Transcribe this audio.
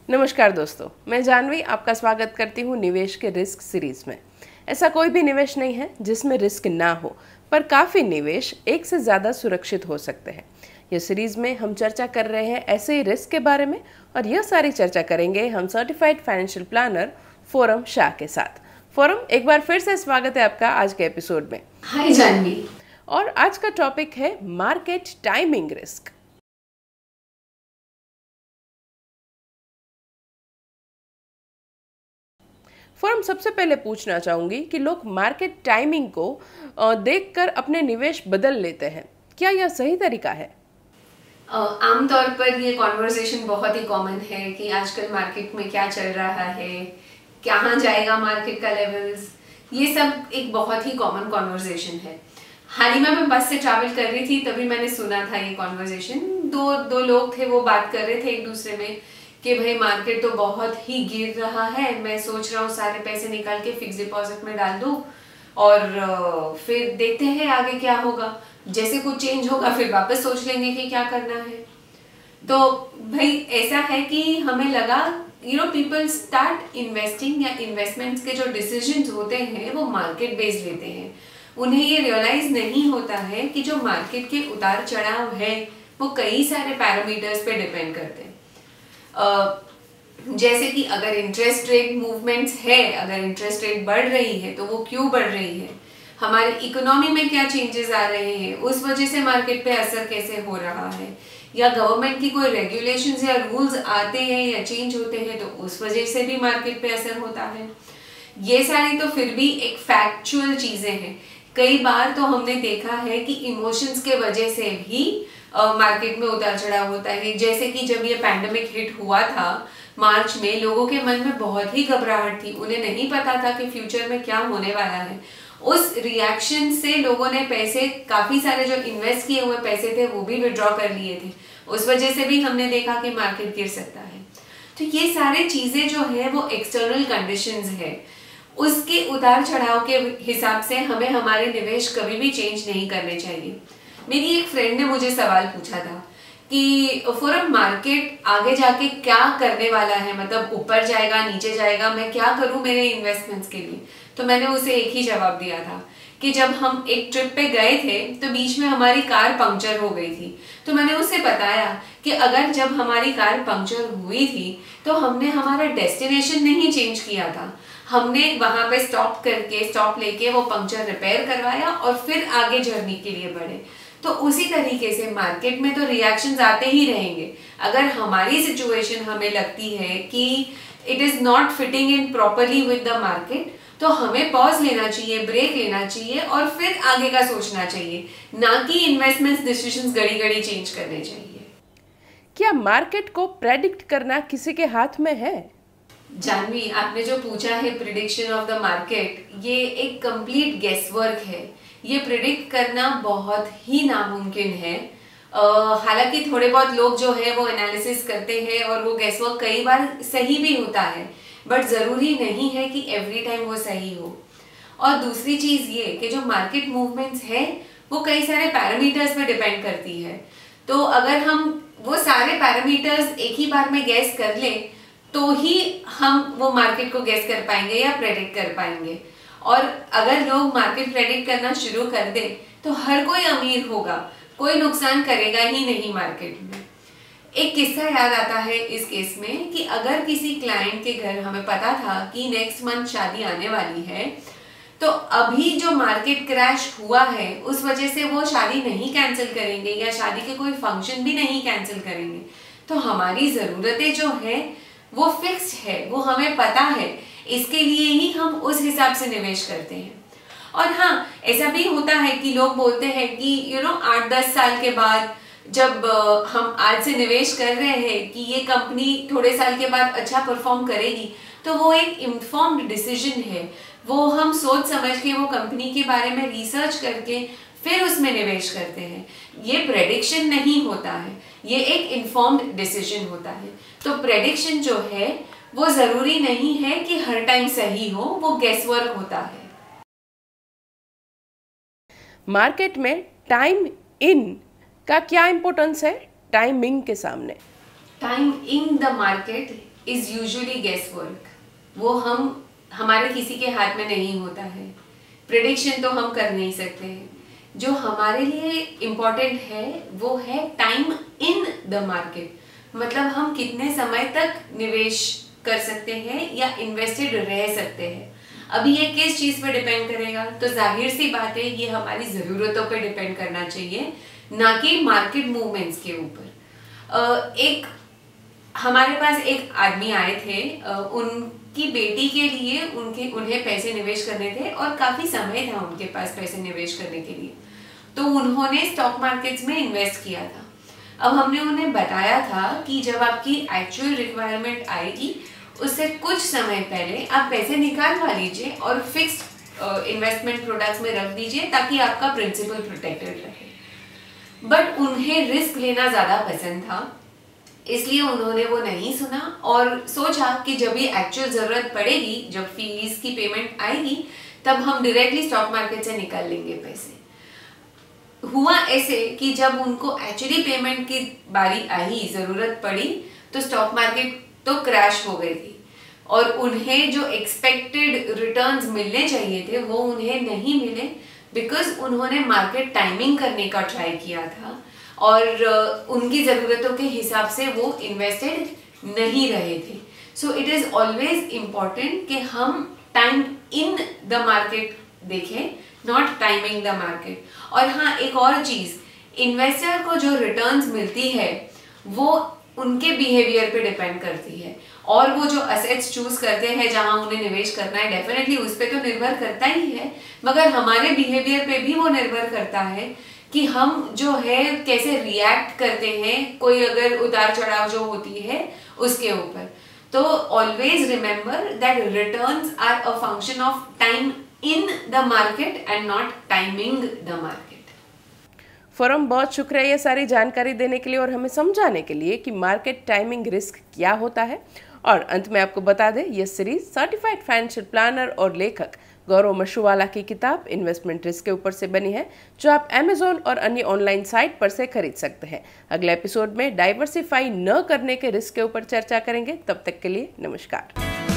नमस्कार दोस्तों, मैं जानवी आपका स्वागत करती हूँ निवेश के रिस्क सीरीज में। ऐसा कोई भी निवेश नहीं है जिसमें रिस्क ना हो, पर काफ़ी निवेश एक से ज़्यादा सुरक्षित हो सकते हैं। यह सीरीज में हम चर्चा कर रहे हैं ऐसे ही रिस्क के बारे में, और यह सारी चर्चा करेंगे हम certified financial planner Forum Shah के साथ। फोरम, एक बार फिर से स्वागत है आपका आज के एपिसोड में। हाय जानवी। और आज का टॉपिक है मार्केट टाइमिंग रिस्क। फर्म, सबसे पहले पूछना चाहूंगी कि लोग मार्केट टाइमिंग को देखकर अपने निवेश बदल लेते हैं, क्या यह सही तरीका है? आमतौर पर ये कॉन्वर्सेशन बहुत ही कॉमन है कि आजकल मार्केट में क्या चल रहा है, कहाँ जाएगा मार्केट का लेवल्स, ये सब एक बहुत ही कॉमन कॉन्वर्सेशन है। हाल ही में मैं बस से ट्रैवल कर रही थी, तभी मैंने सुना था ये कॉन्वर्सेशन। दो लोग थे, वो बात कर रहे थे एक दूसरे में कि भाई मार्केट तो बहुत ही गिर रहा है, मैं सोच रहा हूँ सारे पैसे निकाल के फिक्स डिपॉजिट में डाल दूँ और फिर देखते हैं आगे क्या होगा, जैसे कुछ चेंज होगा फिर वापस सोच लेंगे कि क्या करना है। तो भाई ऐसा है कि हमें लगा पीपल स्टार्ट इन्वेस्टिंग या इन्वेस्टमेंट्स के जो डिसीजंस होते हैं वो मार्केट बेस्ड लेते हैं। उन्हें ये रियलाइज नहीं होता है कि जो मार्केट के उतार चढ़ाव है वो कई सारे पैरामीटर्स पे डिपेंड करते हैं। जैसे कि अगर इंटरेस्ट रेट मूवमेंट्स है, अगर इंटरेस्ट रेट बढ़ रही है तो वो क्यों बढ़ रही है, हमारे इकोनॉमी में क्या चेंजेस आ रहे हैं, उस वजह से मार्केट पे असर कैसे हो रहा है, या गवर्नमेंट की कोई रेगुलेशंस या रूल्स आते हैं या चेंज होते हैं तो उस वजह से भी मार्केट पे असर होता है। ये सारी तो फिर भी एक फैक्चुअल चीजें हैं। कई बार तो हमने देखा है कि इमोशंस के वजह से भी मार्केट में उतार चढ़ाव होता है। जैसे कि जब ये पैंडेमिक हिट हुआ था मार्च में, लोगों के मन में बहुत ही घबराहट थी, उन्हें नहीं पता था कि फ्यूचर में क्या होने वाला है। उस रिएक्शन से लोगों ने पैसे, काफी सारे जो इन्वेस्ट किए हुए पैसे थे वो भी विड्रॉ कर लिए थे, उस वजह से भी हमने देखा कि मार्केट गिर सकता है। तो ये सारे चीजें जो है वो एक्सटर्नल कंडीशंस है, उसके उतार चढ़ाव के हिसाब से हमें हमारे निवेश कभी भी चेंज नहीं करने चाहिए। मेरी एक फ्रेंड ने मुझे सवाल पूछा था कि फोरम, मार्केट आगे जाके क्या करने वाला है, मतलब ऊपर जाएगा नीचे जाएगा, मैं क्या करूं मेरे इन्वेस्टमेंट्स के लिए। तो मैंने उसे एक ही जवाब दिया था कि जब हम एक ट्रिप पे गए थे तो बीच में हमारी कार पंक्चर हो गई थी। तो मैंने उसे बताया कि अगर जब हमारी कार पंक्चर हुई थी तो हमने हमारा डेस्टिनेशन नहीं चेंज किया था, हमने वहां पे स्टॉप लेके वो पंक्चर रिपेयर करवाया और फिर आगे जर्नी के लिए बढ़े। तो उसी तरीके से मार्केट में तो रिएक्शंस आते ही रहेंगे। अगर हमारी सिचुएशन हमें लगती है कि it is not fitting in properly with the market, तो हमें पॉज लेना चाहिए, ब्रेक लेना चाहिए और फिर आगे का सोचना चाहिए, ना कि इन्वेस्टमेंट डिसीजंस घड़ी चेंज करने चाहिए। क्या मार्केट को प्रेडिक्ट करना किसी के हाथ में है? जानवी, आपने जो पूछा है प्रिडिक्शन ऑफ द मार्केट, ये एक कंप्लीट गेस वर्क है। ये प्रिडिक्ट करना बहुत ही नामुमकिन है। हालांकि थोड़े बहुत लोग जो है वो एनालिसिस करते हैं और वो गेस वर्क कई बार सही भी होता है, बट जरूरी नहीं है कि एवरी टाइम वो सही हो। और दूसरी चीज ये कि जो मार्केट मूवमेंट्स है वो कई सारे पैरामीटर्स पे डिपेंड करती है। तो अगर हम वो सारे पैरामीटर्स एक ही बार में गैस कर लें तो ही हम वो मार्केट को गैस कर पाएंगे या प्रेडिक्ट कर पाएंगे। और अगर लोग मार्केट प्रेडिक्ट करना शुरू कर दे तो हर कोई अमीर होगा, कोई नुकसान करेगा ही नहीं मार्केट में। एक किस्सा याद आता है इस केस में कि अगर किसी क्लाइंट के घर हमें पता था कि नेक्स्ट मंथ शादी आने वाली है, तो अभी जो मार्केट क्रैश हुआ है उस वजह से वो शादी नहीं कैंसिल करेंगे या शादी के कोई फंक्शन भी नहीं कैंसिल करेंगे। तो हमारी जरूरतें जो है वो फिक्स्ड है, वो हमें पता है, इसके लिए ही हम उस हिसाब से निवेश करते हैं। और हाँ, ऐसा भी होता है कि लोग बोलते हैं कि 8-10 साल के बाद जब हम आज से निवेश कर रहे हैं कि ये कंपनी थोड़े साल के बाद अच्छा परफॉर्म करेगी, तो वो एक इन्फॉर्म्ड डिसीजन है। वो हम सोच समझ के वो कंपनी के बारे में रिसर्च करके फिर उसमें निवेश करते हैं। ये प्रेडिक्शन नहीं होता है, ये एक इन्फॉर्म्ड डिसीजन होता है। तो प्रेडिक्शन जो है वो जरूरी नहीं है कि हर टाइम सही हो, वो गेसवर्क होता है। मार्केट में टाइम इन का क्या इंपॉर्टेंस है टाइमिंग के सामने? Time in the market is usually guesswork. वो हमारे किसी के हाथ में नहीं होता है। प्रेडिक्शन तो हम कर नहीं सकते हैं। जो हमारे लिए इम्पोर्टेंट है वो है टाइम इन द मार्केट। मतलब हम कितने समय तक निवेश कर सकते हैं या इन्वेस्टेड रह सकते हैं। अभी ये किस चीज पे डिपेंड करेगा? तो जाहिर सी बात है ये हमारी जरूरतों पे डिपेंड करना चाहिए, ना कि मार्केट मूवमेंट्स के ऊपर। एक हमारे पास एक आदमी आए थे, उनकी बेटी के लिए उन्हें पैसे निवेश करने थे और काफी समय था उनके पास पैसे निवेश करने के लिए। तो उन्होंने स्टॉक मार्केट्स में इन्वेस्ट किया था। अब हमने उन्हें बताया था कि जब आपकी एक्चुअल रिक्वायरमेंट आएगी उससे कुछ समय पहले आप पैसे निकालवा लीजिए और फिक्स्ड इन्वेस्टमेंट प्रोडक्ट्स में रख दीजिए ताकि आपका प्रिंसिपल प्रोटेक्टेड रहे। बट उन्हें रिस्क लेना ज्यादा पसंद था, इसलिए उन्होंने वो नहीं सुना और सोचा कि जब ये एक्चुअल जरूरत पड़ेगी, जब फीस की पेमेंट आएगी, तब हम डायरेक्टली स्टॉक मार्केट से निकाल लेंगे पैसे। हुआ ऐसे कि जब उनको एक्चुअली पेमेंट की बारी आई, जरूरत पड़ी, तो स्टॉक मार्केट तो क्रैश हो गई थी और उन्हें जो एक्सपेक्टेड रिटर्न्स मिलने चाहिए थे वो उन्हें नहीं मिले, बिकॉज उन्होंने मार्केट टाइमिंग करने का ट्राई किया था और उनकी ज़रूरतों के हिसाब से वो इन्वेस्टेड नहीं रहे थे। So it is always important कि हम टाइम इन द मार्केट देखें, नॉट टाइमिंग द मार्केट। और हाँ, एक और चीज़, इन्वेस्टर को जो रिटर्न्स मिलती है वो उनके बिहेवियर पे डिपेंड करती है और वो जो असेट्स चूज करते हैं जहां उन्हें निवेश करना है, डेफिनेटली उस पर तो निर्भर करता ही है, मगर हमारे बिहेवियर पे भी वो निर्भर करता है कि हम जो है कैसे रिएक्ट करते हैं कोई अगर उतार चढ़ाव जो होती है उसके ऊपर। तो always remember that returns are a function of time in the market and not timing the market. Forum, बहुत शुक्रिया ये सारी जानकारी देने के लिए और हमें समझाने के लिए कि मार्केट टाइमिंग रिस्क क्या होता है। और अंत में आपको बता दें, ये सीरीज सर्टिफाइड फाइनेंशियल प्लानर और लेखक गौरव मशरूवाला की किताब इन्वेस्टमेंट रिस्क के ऊपर से बनी है, जो आप अमेजोन और अन्य ऑनलाइन साइट पर से खरीद सकते हैं। अगले एपिसोड में डाइवर्सिफाई न करने के रिस्क के ऊपर चर्चा करेंगे। तब तक के लिए नमस्कार।